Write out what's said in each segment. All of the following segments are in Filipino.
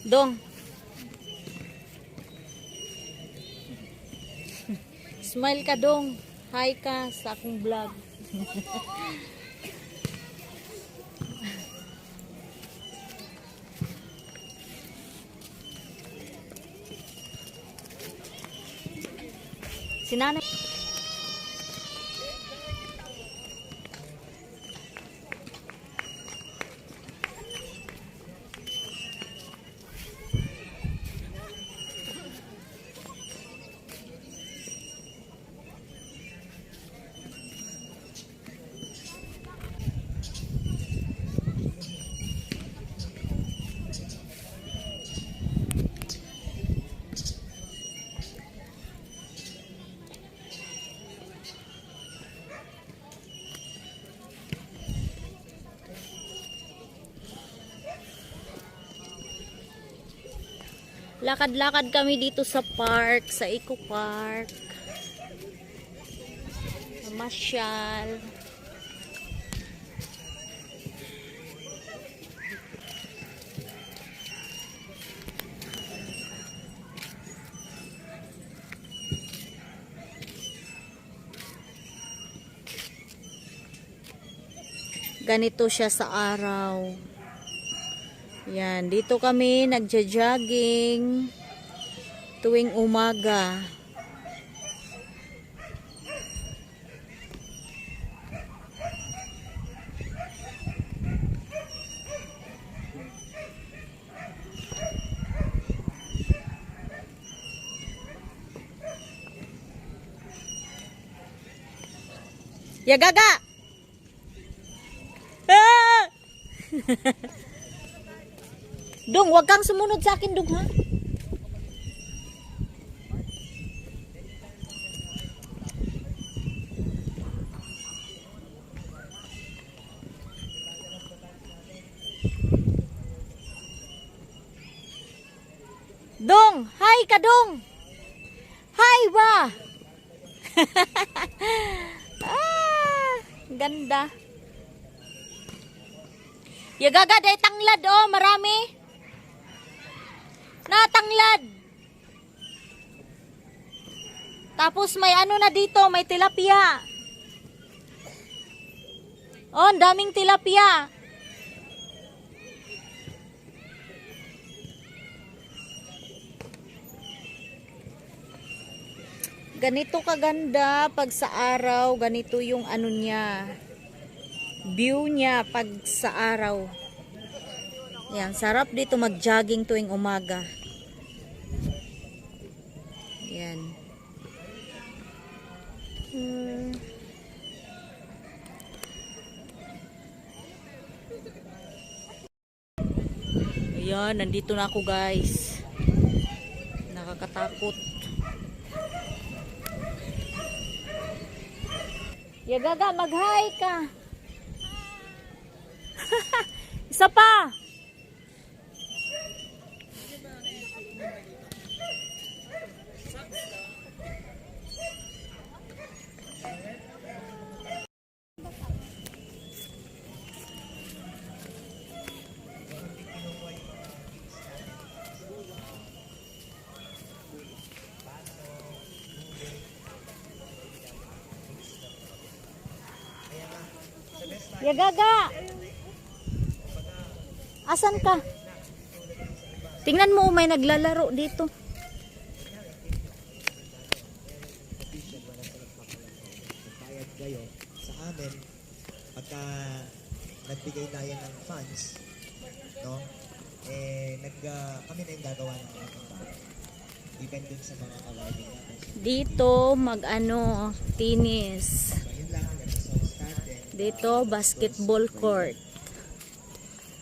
Dong. Smile ka, Dong. Hi ka sa akong vlog. Si nanay. Lakad-lakad kami dito sa park, sa Eco Park. Mamasyal. Ganito siya sa araw. Yan, dito kami nagja-jogging tuwing umaga. Ya gaga! Ah! Dong, wag kang sumunod sa akin, Dong, ha? Dong, hi ka, Dong. Hi ba? Ah, ganda. Ya gaga, day tanglad, oh, marami. Natanglad. Tapos may ano na dito, may tilapia. Oh, ang daming tilapia. Ganito kaganda pag sa araw, ganito yung ano niya. View niya pag sa araw. Yan, sarap dito mag-jogging tuwing umaga. Yan. Ayan, nandito na ako, guys. Nakakatakot. Ya gaga, mag-hi ka. Isa pa. Ya gaga. Asan ka? Tingnan mo, may naglalaro dito. Bayad kayo sa amin pagka nagbigay tayo ng funds, no? Kami na yung gagawa ng mga bahay. Depende sa mga kawagin natin. Dito mag-ano, tennis. So, yun lang. Dito, basketball court.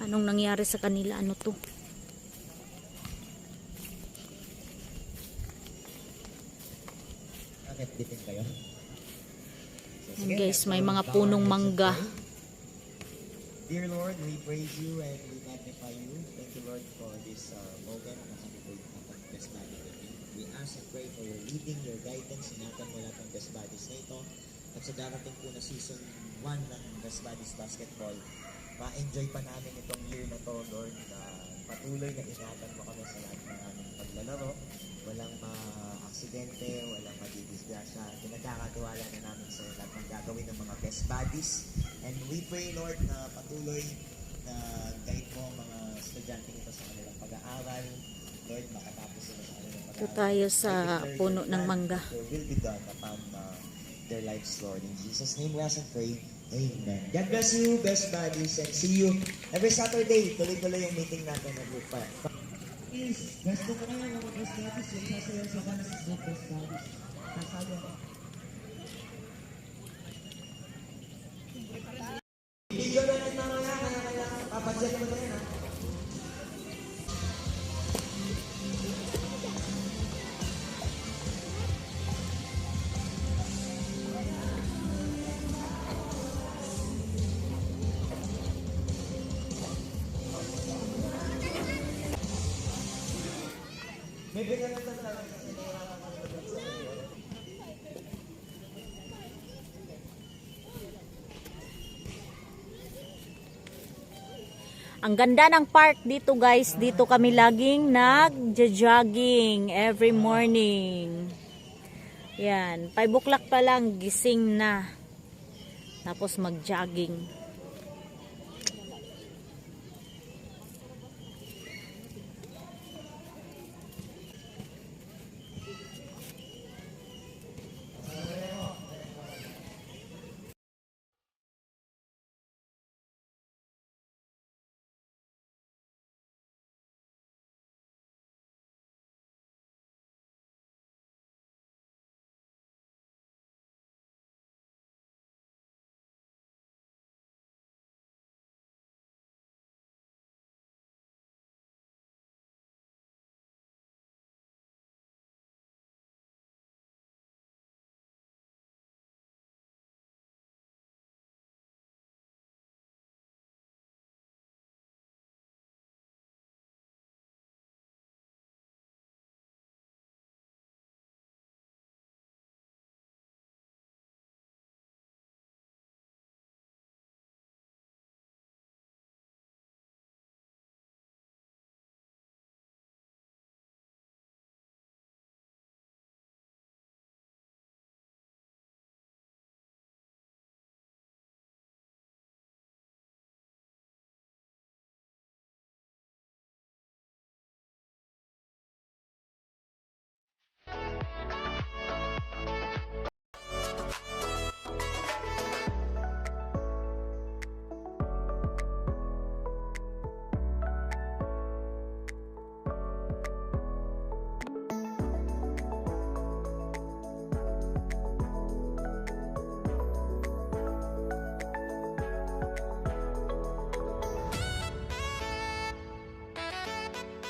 Anong nangyari sa kanila? Ano to? Bakit bitin kayo? Yan guys, may mga punong mangga. Dear Lord, we praise you and we magnify you. Thank you, Lord, for this moment. We ask and pray for your leading, your guidance, ingatan mo lahat ng Best Buddies na ito. At sa darating po na season 1 ng Best Buddies Basketball, ma-enjoy pa namin itong year na to, Lord. Pati patuloy na ingatan mo kami sa lahat ng aming paglalaro. Walang ma-aksidente, walang madidisgrasya. Pinagkakatiwala na namin sa lahat ng gagawin ng mga best buddies. And we pray, Lord, na patuloy na guide mo ang mga estudyante ito sa kanilang pag-aaral. Lord, makatapos sila sa kanilang pag-aaral. Ito tayo sa I declare puno your ng plan, mangga. your will be done upon their lives, Lord. In Jesus' name we ask and pray. Amen. God bless you, best buddies, and see you every Saturday. Tuloy-tuloy yung meeting natin na group 5. Please, best ko kayo mga best buddies. Yung sasayaw sa dance group best buddies. Kasaya. Video na natin mamaya, kaya kailangan papadyan mo na yan, ha? May bigyan na talaga kasi nahirapan kami mag-exam. Ang ganda ng park dito guys. Dito kami laging nag-jogging every morning. Yan. 5 o'clock pa lang gising na. Tapos mag-jogging.